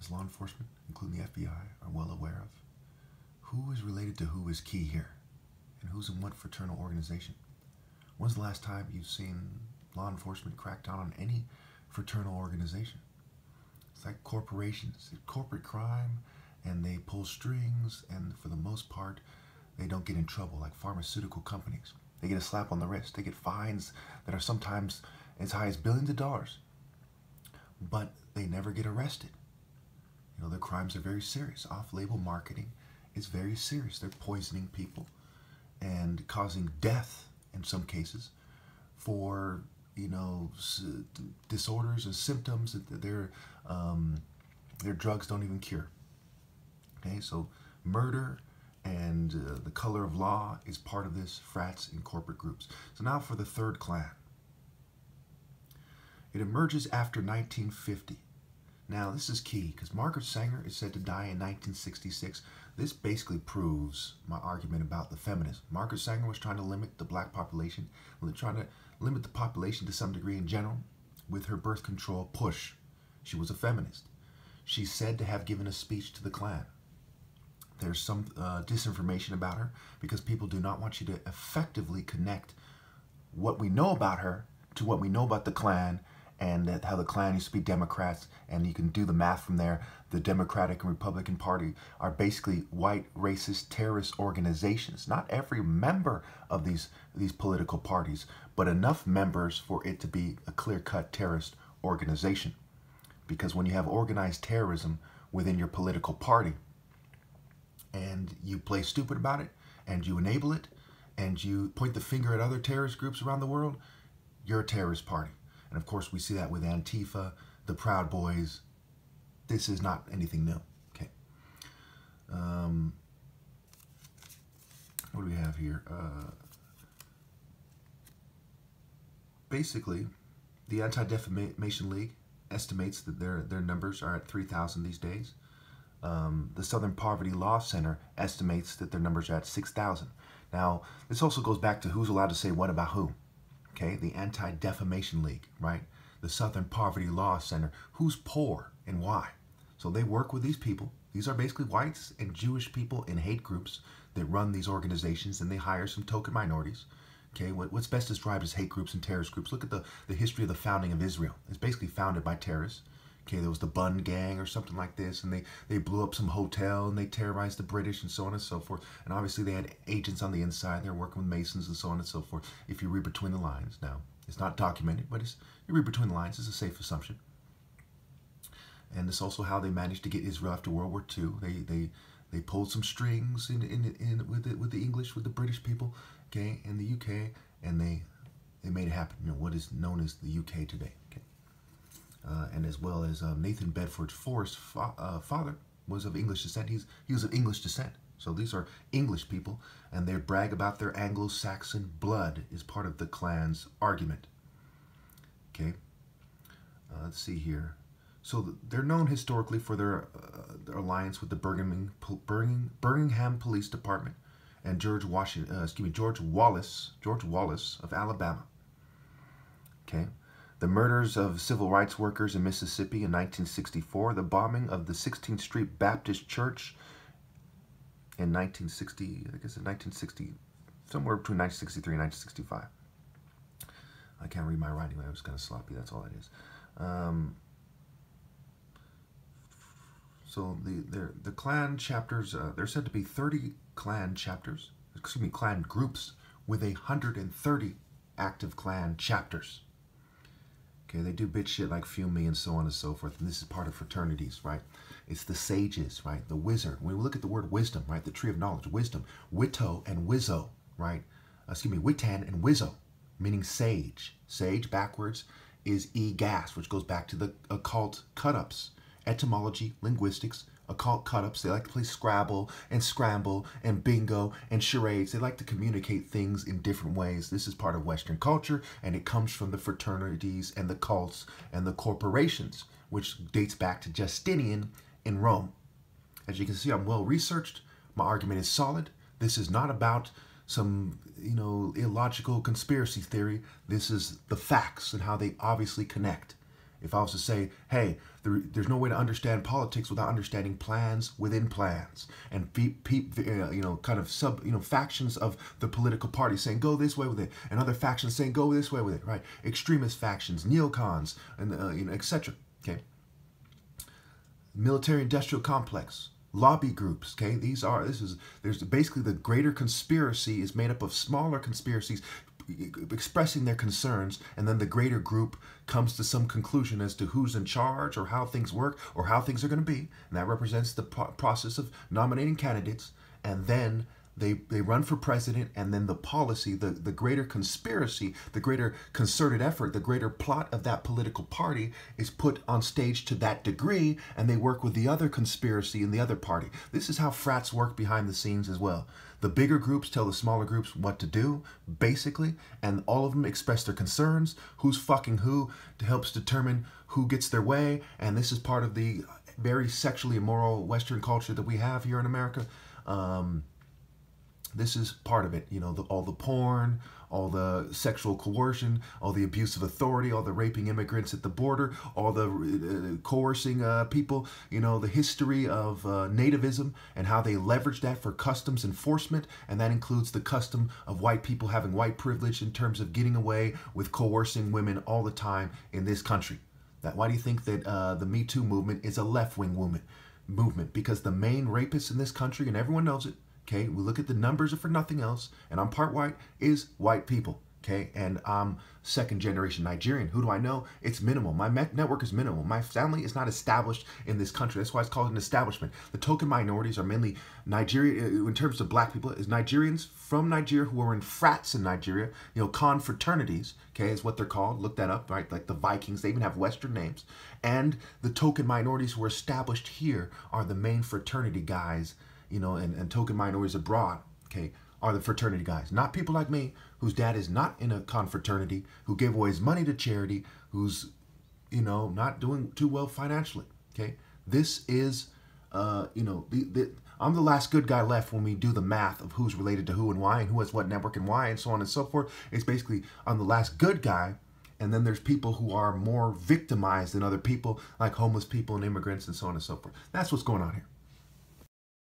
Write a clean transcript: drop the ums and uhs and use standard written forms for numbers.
as law enforcement, including the FBI, are well aware of, who is related to who is key here, and who's in what fraternal organization. When's the last time you've seen law enforcement crack down on any fraternal organization? It's like corporations, it's corporate crime, and they pull strings, and for the most part, they don't get in trouble, like pharmaceutical companies. They get a slap on the wrist. They get fines that are sometimes as high as billions of dollars, but they never get arrested. You know, their crimes are very serious. Off-label marketing is very serious. They're poisoning people and causing death in some cases for, you know, disorders and symptoms that their drugs don't even cure. Okay, so murder and the color of law is part of this, frats and corporate groups. So now for the third Klan. It emerges after 1950. Now this is key because Margaret Sanger is said to die in 1966. This basically proves my argument about the feminism. Margaret Sanger was trying to limit the black population, trying to limit the population to some degree in general with her birth control push. She was a feminist. She's said to have given a speech to the Klan. There's some disinformation about her because people do not want you to effectively connect what we know about her to what we know about the Klan, and that how the Klan used to be Democrats, and you can do the math from there. The Democratic and Republican Party are basically white, racist, terrorist organizations. Not every member of these political parties, but enough members for it to be a clear-cut terrorist organization. Because when you have organized terrorism within your political party, and you play stupid about it, and you enable it, and you point the finger at other terrorist groups around the world, you're a terrorist party. And of course, we see that with Antifa, the Proud Boys. This is not anything new. Okay. What do we have here? Basically, the Anti-Defamation League estimates that their numbers are at 3,000 these days. The Southern Poverty Law Center estimates that their numbers are at 6,000. Now, this also goes back to who's allowed to say what about who. Okay, the Anti-Defamation League, right? The Southern Poverty Law Center. Who's poor and why? So they work with these people. These are basically whites and Jewish people in hate groups that run these organizations, and they hire some token minorities. Okay, what's best described as hate groups and terrorist groups. Look at the history of the founding of Israel. It's basically founded by terrorists. Okay, there was the Bun Gang or something like this, and they blew up some hotel, and they terrorized the British and so on and so forth. And obviously they had agents on the inside. They're working with Masons and so on and so forth. If you read between the lines. Now, it's not documented, but you read between the lines. It's a safe assumption. And it's also how they managed to get Israel after World War II. They pulled some strings with the English, with the British people, okay, in the UK, and they made it happen. You know, what is known as the UK today. Okay. And as well as Nathan Bedford Forrest's father was of English descent. He was of English descent. So these are English people, and they brag about their Anglo-Saxon blood is part of the Klan's argument. Okay, let's see here. So they're known historically for their alliance with the Birmingham Police Department and George Wallace of Alabama. Okay. The murders of civil rights workers in Mississippi in 1964, the bombing of the 16th Street Baptist Church in 1960, I guess in 1960, somewhere between 1963 and 1965. I can't read my writing, I was kind of sloppy, that's all it is. So the Klan chapters, there's said to be 30 Klan chapters, Klan groups with 130 active Klan chapters. Okay, they do bitch shit like fume me and so on and so forth. And this is part of fraternities, right? It's the sages, right? The wizard. When we look at the word wisdom, right? The tree of knowledge, wisdom. Witto and Wizzo, right? Wittan and Wizzo, meaning sage. Sage backwards is e-gas, which goes back to the occult cut-ups. Etymology, linguistics, occult cut-ups. They like to play Scrabble and Scramble and bingo and charades. They like to communicate things in different ways. This is part of Western culture, and it comes from the fraternities and the cults and the corporations, which dates back to Justinian in Rome. As you can see, I'm well researched. My argument is solid. This is not about some, you know, illogical conspiracy theory. This is the facts and how they obviously connect. If I was to say, hey, there's no way to understand politics without understanding plans within plans, and kind of factions of the political party saying go this way with it, and other factions saying go this way with it, right? Extremist factions, neocons, and etc. Okay. Military-industrial complex, lobby groups. Okay, there's basically the greater conspiracy is made up of smaller conspiracies expressing their concerns, and then the greater group comes to some conclusion as to who's in charge or how things work or how things are going to be, and that represents the process of nominating candidates, and then they run for president, and then the policy, the greater conspiracy, the greater concerted effort, the greater plot of that political party is put on stage to that degree, and they work with the other conspiracy in the other party. This is how frats work behind the scenes as well. The bigger groups tell the smaller groups what to do, basically, and all of them express their concerns. Who's fucking who helps determine who gets their way, and this is part of the very sexually immoral Western culture that we have here in America. This is part of it, all the porn, all the sexual coercion, all the abuse of authority, all the raping immigrants at the border, all the coercing people, the history of nativism and how they leverage that for customs enforcement, and that includes the custom of white people having white privilege in terms of getting away with coercing women all the time in this country. Why do you think that the Me Too movement is a left-wing movement? Because the main rapists in this country, and everyone knows it, okay, we look at the numbers, if for nothing else, and I'm part white, is white people, okay? And I'm second generation Nigerian. Who do I know? It's minimal. My network is minimal. My family is not established in this country. That's why it's called an establishment. The token minorities are mainly Nigeria, in terms of black people, is Nigerians from Nigeria who are in frats in Nigeria, confraternities, okay, is what they're called. Look that up, right? Like the Vikings, they even have Western names. And the token minorities who are established here are the main fraternity guys, and token minorities abroad, okay, are the fraternity guys. Not people like me, whose dad is not in a confraternity, who gave away his money to charity, who's, not doing too well financially, okay? This is, I'm the last good guy left when we do the math of who's related to who and why, and who has what network and why, and so on and so forth. It's basically, I'm the last good guy, and then there's people who are more victimized than other people, like homeless people and immigrants and so on and so forth. That's what's going on here.